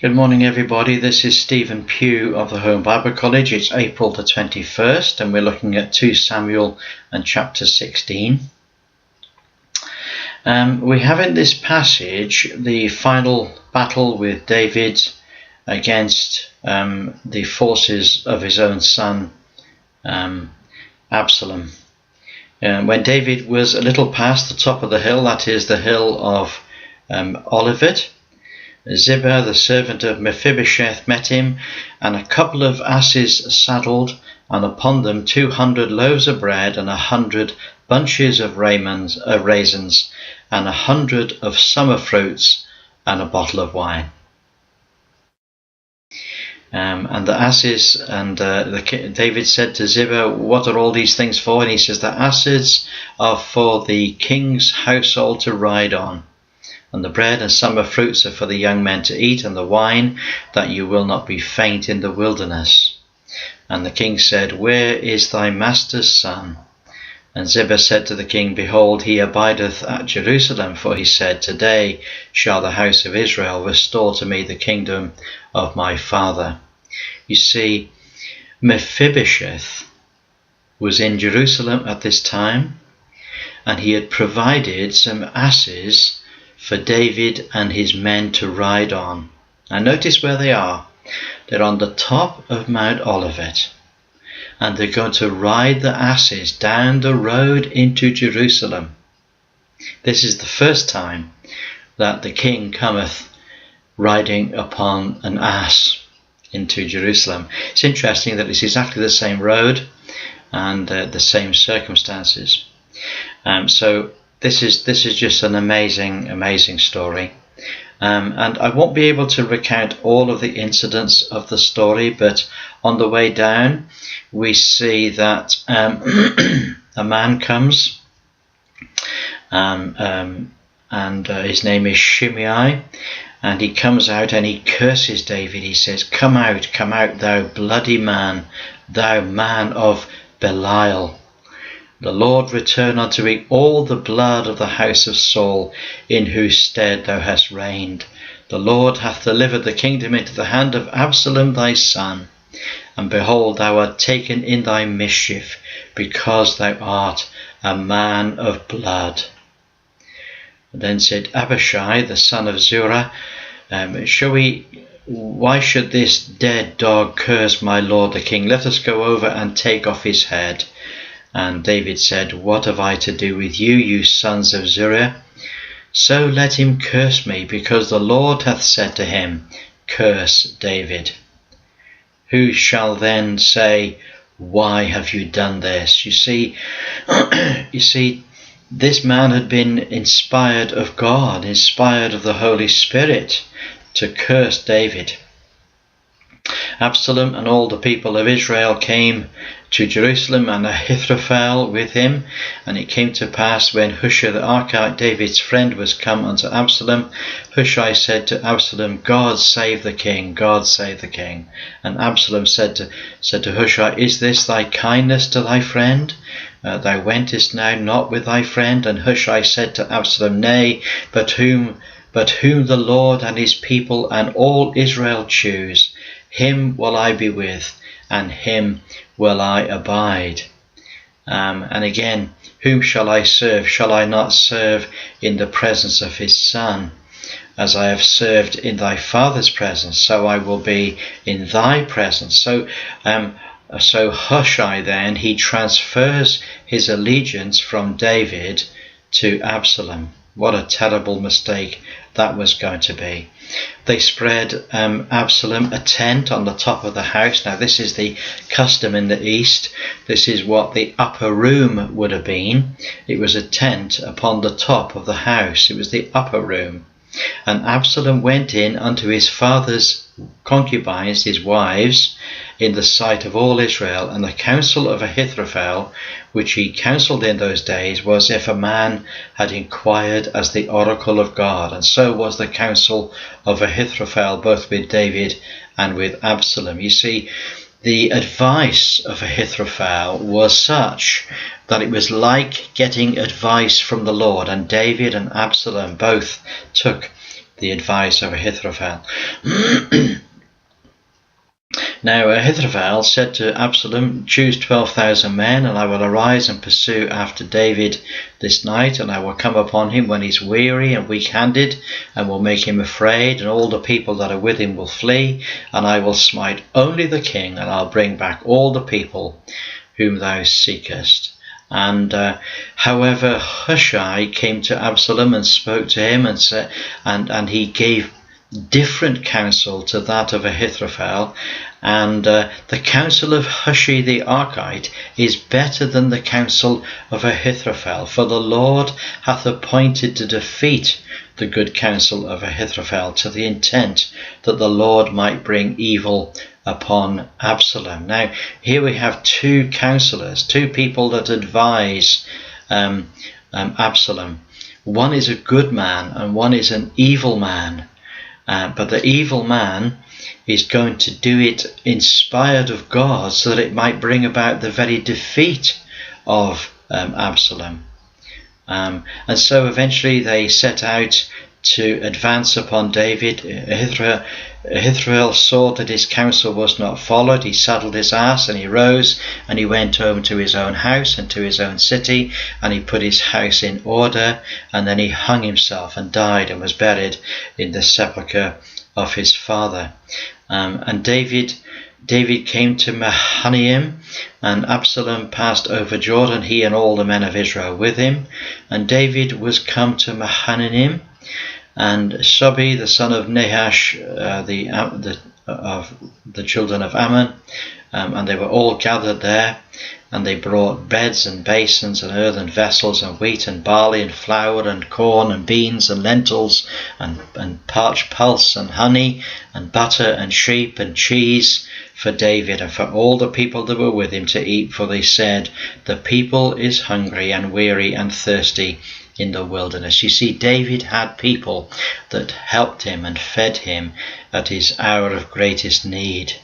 Good morning, everybody. This is Stephen Pugh of the Home Bible College. It's April the 21st, and we're looking at 2 Samuel and chapter 16. We have in this passage the final battle with David against the forces of his own son, Absalom. When David was a little past the top of the hill, that is the hill of Olivet, Ziba, the servant of Mephibosheth, met him, and a couple of asses saddled, and upon them 200 loaves of bread, and 100 bunches of raisins, and 100 of summer fruits, and a bottle of wine. And the asses, and David said to Ziba, "What are all these things for?" And he says, "The asses are for the king's household to ride on. And the bread and summer fruits are for the young men to eat, and the wine, that you will not be faint in the wilderness." And the king said, "Where is thy master's son?" And Ziba said to the king, "Behold, he abideth at Jerusalem, for he said, Today shall the house of Israel restore to me the kingdom of my father." You see, Mephibosheth was in Jerusalem at this time, and he had provided some asses for David and his men to ride on. Now notice where they are. They're on the top of Mount Olivet, and they're going to ride the asses down the road into Jerusalem. This is the first time that the king cometh riding upon an ass into Jerusalem. It's interesting that it's exactly the same road and the same circumstances. So this is just an amazing story. And I won't be able to recount all of the incidents of the story, but on the way down we see that a man comes, and his name is Shimei, and he comes out and he curses David. He says, come out, thou bloody man, thou man of Belial. The Lord return unto me all the blood of the house of Saul, in whose stead thou hast reigned. The Lord hath delivered the kingdom into the hand of Absalom thy son. And behold, thou art taken in thy mischief, because thou art a man of blood. Then said Abishai, the son of Zerah, why should this dead dog curse my lord the king? Let us go over and take off his head. And David said, What have I to do with you, you sons of Zeruiah? So let him curse me, because the Lord hath said to him, Curse David. Who shall then say, Why have you done this? You see, this man had been inspired of God, inspired of the Holy Spirit to curse David. Absalom and all the people of Israel came to Jerusalem, and Ahithophel with him. And it came to pass, when Hushai the Archite, David's friend, was come unto Absalom, Hushai said to Absalom, God save the king, God save the king. And Absalom said to Hushai, Is this thy kindness to thy friend? Thou wentest now not with thy friend. And Hushai said to Absalom, Nay, but whom the Lord and his people and all Israel choose, him will I be with, and him will I abide. And again, whom shall I serve? Shall I not serve in the presence of his son? As I have served in thy father's presence, so I will be in thy presence. So Hushai then, he transfers his allegiance from David to Absalom. What a terrible mistake that was going to be. They spread Absalom a tent on the top of the house. Now this is the custom in the east. This is what the upper room would have been. It was a tent upon the top of the house. It was the upper room. And Absalom went in unto his father's concubines, his wives, in the sight of all Israel. And the counsel of Ahithophel, which he counselled in those days, was if a man had inquired as the oracle of God. And so was the counsel of Ahithophel, both with David and with Absalom. You see, the advice of Ahithophel was such that it was like getting advice from the Lord, and David and Absalom both took the advice of Ahithophel. Now Ahithophel said to Absalom, choose 12,000 men, and I will arise and pursue after David this night, and I will come upon him when he's weary and weak-handed, and will make him afraid, and all the people that are with him will flee, and I will smite only the king, and I'll bring back all the people whom thou seekest. And however, Hushai came to Absalom and spoke to him, and said, and he gave different counsel to that of Ahithophel, and the counsel of Hushai the Archite is better than the counsel of Ahithophel, for the Lord hath appointed to defeat the good counsel of Ahithophel, to the intent that the Lord might bring evil upon Absalom. Now here we have two counselors, two people that advise Absalom. One is a good man and one is an evil man. But the evil man is going to do it inspired of God, so that it might bring about the very defeat of Absalom. And so eventually they set out to advance upon David. Ahithophel saw that his counsel was not followed. He saddled his ass and he rose and he went home to his own house and to his own city, and he put his house in order, and then he hung himself and died and was buried in the sepulchre of his father. And David came to Mahanaim, and Absalom passed over Jordan, he and all the men of Israel with him. And David was come to Mahanaim, and Shobi the son of Nahash, of the children of Ammon, and they were all gathered there, and they brought beds and basins and earthen vessels and wheat and barley and flour and corn and beans and lentils and parched pulse and honey and butter and sheep and cheese for David and for all the people that were with him to eat, for they said, the people is hungry and weary and thirsty in the wilderness. You see, David had people that helped him and fed him at his hour of greatest need.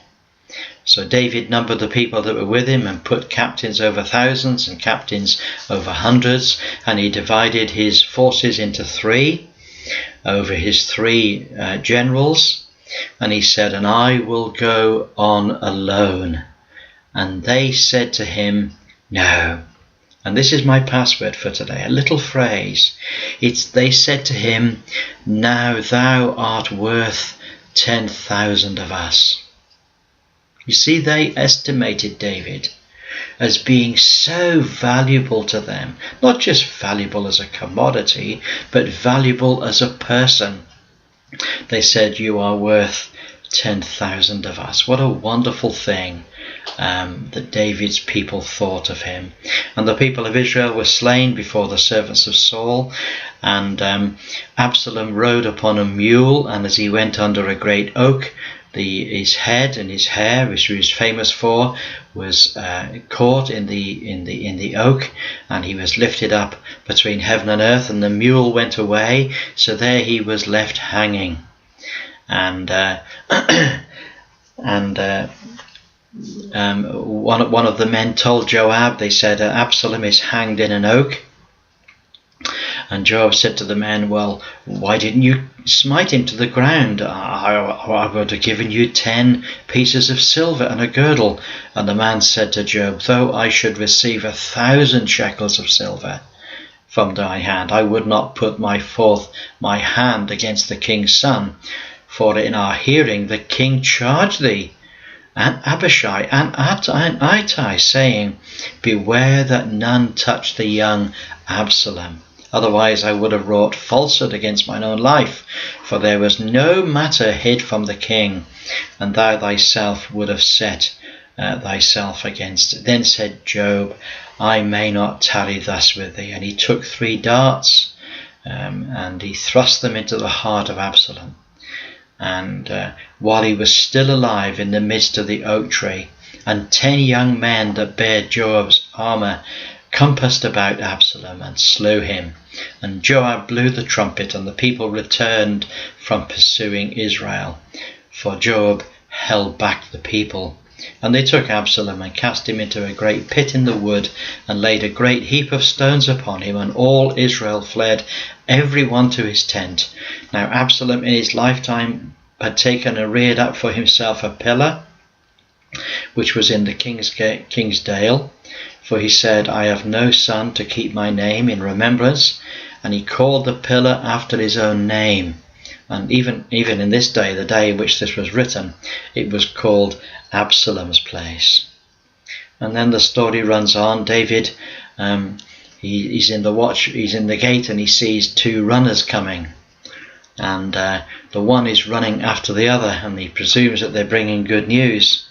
So David numbered the people that were with him and put captains over thousands and captains over hundreds, and he divided his forces into three over his three generals, and he said, and I will go on alone. And they said to him, no. And this is my password for today, a little phrase. They said to him, now thou art worth 10,000 of us. You see, they estimated David as being so valuable to them, not just valuable as a commodity, but valuable as a person. They said, you are worth 10,000 of us. What a wonderful thing that David's people thought of him. And the people of Israel were slain before the servants of Saul, and Absalom rode upon a mule, and as he went under a great oak, his head and his hair, which he was famous for, was caught in the oak, and he was lifted up between heaven and earth, and the mule went away, so there he was left hanging. And one of the men told Joab, they said, Absalom is hanged in an oak. And Joab said to the men, well, why didn't you smite him to the ground? I would have given you 10 pieces of silver and a girdle. And the man said to Joab, though I should receive 1,000 shekels of silver from thy hand, I would not put forth my hand against the king's son. For in our hearing the king charged thee, and Abishai and Ittai, saying, beware that none touch the young Absalom. Otherwise I would have wrought falsehood against mine own life, for there was no matter hid from the king, and thou thyself would have set thyself against it. Then said Joab, I may not tarry thus with thee. And he took 3 darts, and he thrust them into the heart of Absalom. And while he was still alive in the midst of the oak tree, and 10 young men that bare Joab's armour compassed about Absalom and slew him. And Joab blew the trumpet, and the people returned from pursuing Israel, for Joab held back the people. And they took Absalom and cast him into a great pit in the wood, and laid a great heap of stones upon him, and all Israel fled everyone to his tent. Now Absalom in his lifetime had taken and reared up for himself a pillar, which was in the king's dale, for he said, I have no son to keep my name in remembrance, and he called the pillar after his own name. And even in this day, the day in which this was written, it was called Absalom's place. And then the story runs on. David, he's in the watch, he's in the gate, and he sees two runners coming. And the one is running after the other, and he presumes that they're bringing good news.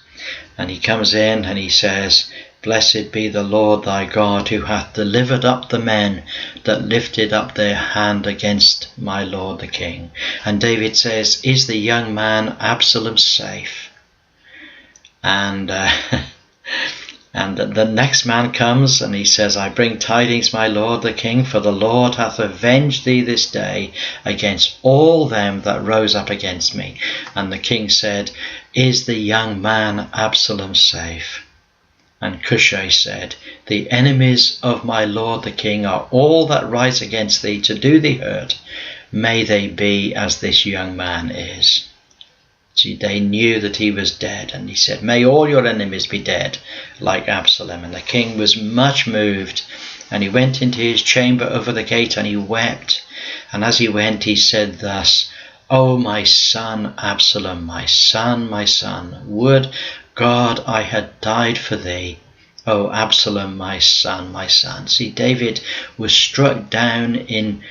And he comes in and he says, Blessed be the Lord thy God, who hath delivered up the men that lifted up their hand against my lord the king. And David says, Is the young man Absalom safe? And and the next man comes and he says, I bring tidings, my lord the king, for the Lord hath avenged thee this day against all them that rose up against me. And the king said, Is the young man Absalom safe? And Cushai said, The enemies of my lord the king are all that rise against thee to do thee hurt. May they be as this young man is. See, they knew that he was dead, and he said, May all your enemies be dead, like Absalom. And the king was much moved, and he went into his chamber over the gate, and he wept. And as he went, he said thus, O my son Absalom, my son, would God I had died for thee. O Absalom, my son, my son. See, David was struck down in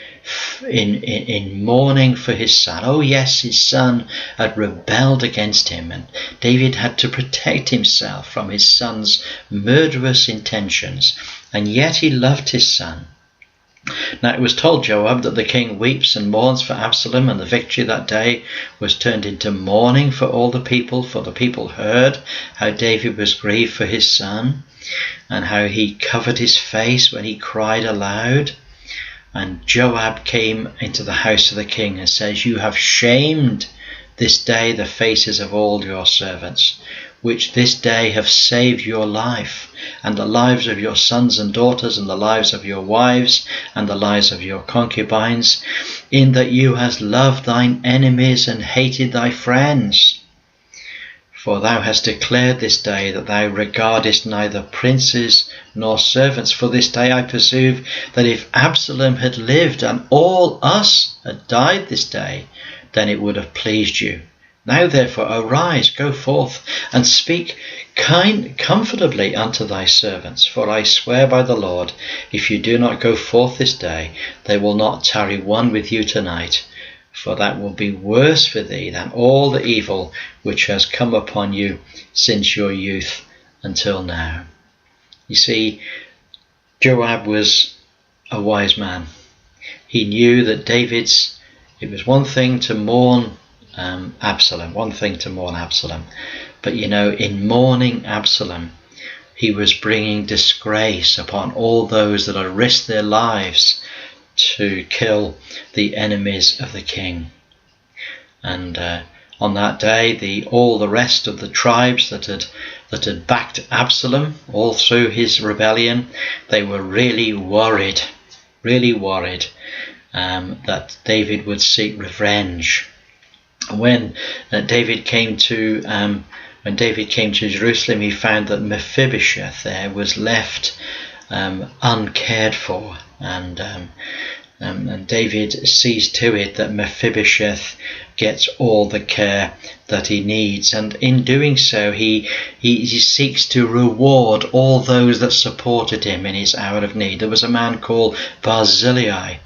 mourning for his son. Oh yes, his son had rebelled against him, and David had to protect himself from his son's murderous intentions, and yet he loved his son. Now it was told Joab that the king weeps and mourns for Absalom, and the victory that day was turned into mourning for all the people, for the people heard how David was grieved for his son, and how he covered his face when he cried aloud. And Joab came into the house of the king and says, You have shamed this day the faces of all your servants, which this day have saved your life, and the lives of your sons and daughters, and the lives of your wives, and the lives of your concubines, in that you hast loved thine enemies and hated thy friends. For thou hast declared this day that thou regardest neither princes nor servants. For this day I perceive that if Absalom had lived and all us had died this day, then it would have pleased you. Now therefore arise, go forth, and speak comfortably unto thy servants. For I swear by the Lord, if you do not go forth this day, they will not tarry one with you tonight. For that will be worse for thee than all the evil which has come upon you since your youth until now. You see, Joab was a wise man. He knew that it was one thing to mourn Absalom, but in mourning Absalom, he was bringing disgrace upon all those that had risked their lives to kill the enemies of the king. And on that day, all the rest of the tribes that had backed Absalom all through his rebellion, they were really worried that David would seek revenge. When David came to Jerusalem, he found that Mephibosheth there was left uncared for, and David sees to it that Mephibosheth gets all the care that he needs, and in doing so he seeks to reward all those that supported him in his hour of need. There was a man called Barzillai,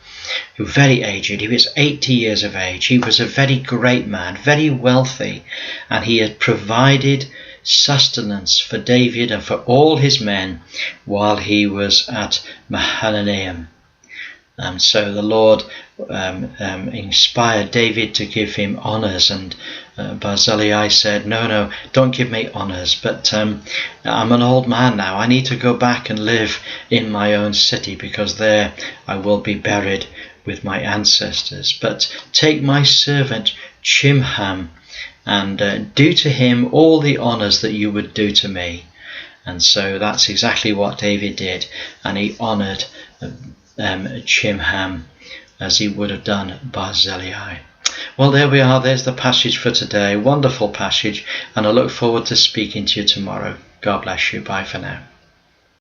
who was very aged. He was 80 years of age. He was a very great man, very wealthy, and he had provided sustenance for David and for all his men while he was at Mahanaim. So the Lord inspired David to give him honours, and Barzillai said, no, don't give me honours, but I'm an old man now. I need to go back and live in my own city, because there I will be buried with my ancestors. But take my servant Chimham and do to him all the honours that you would do to me. And so that's exactly what David did, and he honoured Chimham as he would have done Barzillai. Well, there we are. There's the passage for today. Wonderful passage. And I look forward to speaking to you tomorrow. God bless you. Bye for now.